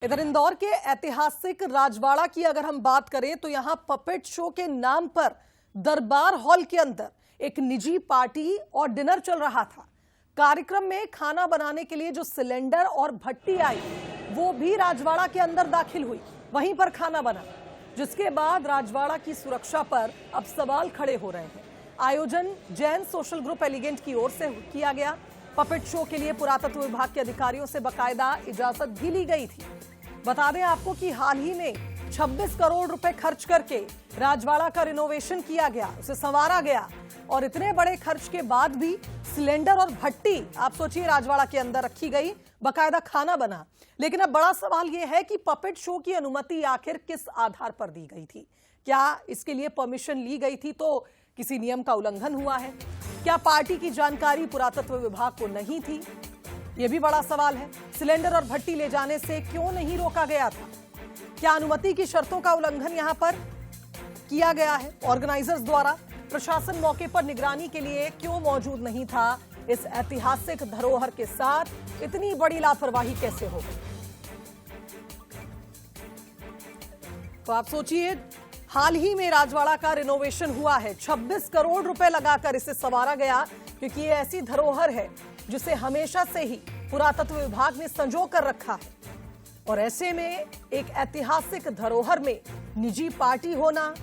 इधर इंदौर के ऐतिहासिक राजवाड़ा की अगर हम बात करें तो यहां पपेट शो के नाम पर दरबार हॉल के अंदर एक निजी पार्टी और डिनर चल रहा था। कार्यक्रम में खाना बनाने के लिए जो सिलेंडर और भट्टी आई वो भी राजवाड़ा के अंदर दाखिल हुई, वहीं पर खाना बना, जिसके बाद राजवाड़ा की सुरक्षा पर अब सवाल खड़े हो रहे हैं। आयोजन जैन सोशल ग्रुप एलिगेंट की ओर से किया गया। पपेट शो के लिए पुरातत्व विभाग के अधिकारियों से बकायदा इजाजत भी ली गई थी। बता दें आपको कि हाल ही में 26 करोड़ रुपए खर्च करके राजवाड़ा का रिनोवेशन किया गया, उसे संवारा गया, और इतने बड़े खर्च के बाद भी सिलेंडर और भट्टी आप सोचिए राजवाड़ा के अंदर रखी गई, बकायदा खाना बना। लेकिन अब बड़ा सवाल यह है कि पपेट शो की अनुमति आखिर किस आधार पर दी गई थी? क्या इसके लिए परमिशन ली गई थी तो किसी नियम का उल्लंघन हुआ है? क्या पार्टी की जानकारी पुरातत्व विभाग को नहीं थी? यह भी बड़ा सवाल है। सिलेंडर और भट्टी ले जाने से क्यों नहीं रोका गया था? क्या अनुमति की शर्तों का उल्लंघन यहां पर किया गया है ऑर्गेनाइजर्स द्वारा? प्रशासन मौके पर निगरानी के लिए क्यों मौजूद नहीं था? इस ऐतिहासिक धरोहर के साथ इतनी बड़ी लापरवाही कैसे हो गई? तो आप सोचिए, हाल ही में राजवाड़ा का रिनोवेशन हुआ है, 26 करोड़ रुपए लगाकर इसे संवारा गया, क्योंकि ये ऐसी धरोहर है जिसे हमेशा से ही पुरातत्व विभाग ने संजो कर रखा है। और ऐसे में एक ऐतिहासिक धरोहर में निजी पार्टी होना,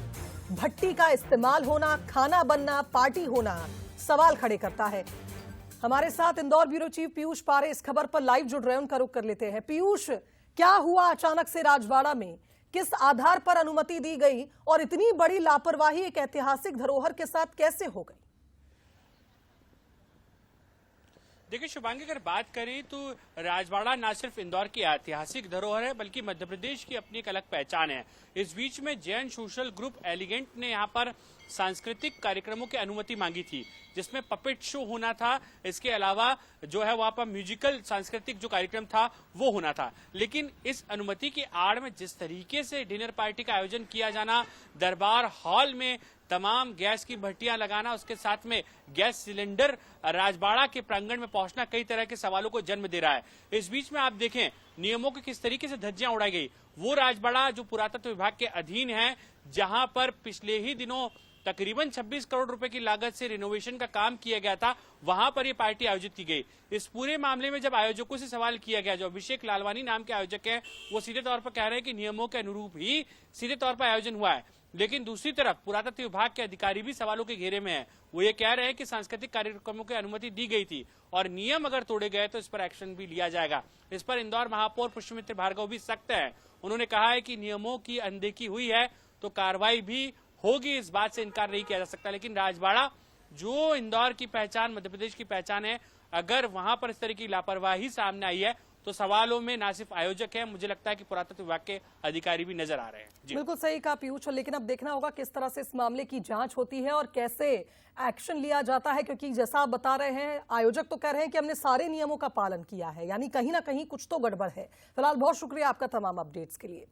भट्टी का इस्तेमाल होना, खाना बनना, पार्टी होना सवाल खड़े करता है। हमारे साथ इंदौर ब्यूरो चीफ पीयूष पारे इस खबर पर लाइव जुड़ रहे हैं, उनका रुख कर लेते हैं। पीयूष, क्या हुआ अचानक से राजवाड़ा में? किस आधार पर अनुमति दी गई और इतनी बड़ी लापरवाही एक ऐतिहासिक धरोहर के साथ कैसे हो गई? देखिए शुभांगी, अगर बात करें तो राजवाड़ा न सिर्फ इंदौर की ऐतिहासिक धरोहर है बल्कि मध्य प्रदेश की अपनी एक अलग पहचान है। इस बीच में जैन सोशल ग्रुप एलिगेंट ने यहाँ पर सांस्कृतिक कार्यक्रमों की अनुमति मांगी थी, जिसमें पपेट शो होना था। इसके अलावा जो है वहां पर म्यूजिकल सांस्कृतिक जो कार्यक्रम था वो होना था। लेकिन इस अनुमति की आड़ में जिस तरीके से डिनर पार्टी का आयोजन किया जाना, दरबार हॉल में तमाम गैस की भट्टियां लगाना, उसके साथ में गैस सिलेंडर राजवाड़ा के प्रांगण में पहुंचना कई तरह के सवालों को जन्म दे रहा है। इस बीच में आप देखें नियमों की किस तरीके से धज्जियां उड़ाई गई। वो राजवाड़ा जो पुरातत्व विभाग के अधीन है, जहां पर पिछले ही दिनों तकरीबन 26 करोड़ रुपए की लागत से रिनोवेशन का काम किया गया था, वहां पर यह पार्टी आयोजित की गई। इस पूरे मामले में जब आयोजकों से सवाल किया गया, जो अभिषेक लालवानी नाम के आयोजक हैं, वो सीधे तौर पर कह रहे हैं कि नियमों के अनुरूप ही सीधे तौर पर आयोजन हुआ है। लेकिन दूसरी तरफ पुरातत्व विभाग के अधिकारी भी सवालों के घेरे में हैं। वो ये कह रहे हैं कि सांस्कृतिक कार्यक्रमों की अनुमति दी गई थी और नियम अगर तोड़े गए तो इस पर एक्शन भी लिया जाएगा। इस पर इंदौर महापौर पुष्पमित्र भार्गव भी सख्त है। उन्होंने कहा है कि नियमों की अनदेखी हुई है तो कार्रवाई भी होगी, इस बात से इनकार नहीं किया जा सकता। लेकिन राजवाड़ा जो इंदौर की पहचान, मध्य प्रदेश की पहचान है, अगर वहां पर इस तरह की लापरवाही सामने आई है तो सवालों में ना सिर्फ आयोजक है, मुझे लगता है कि पुरातत्व विभाग के अधिकारी भी नजर आ रहे हैं। बिल्कुल सही कहा पीयूष, लेकिन अब देखना होगा किस तरह से इस मामले की जांच होती है और कैसे एक्शन लिया जाता है, क्योंकि जैसा आप बता रहे हैं, आयोजक तो कह रहे हैं कि हमने सारे नियमों का पालन किया है, यानी कहीं ना कहीं कुछ तो गड़बड़ है। फिलहाल बहुत शुक्रिया आपका तमाम अपडेट्स के लिए।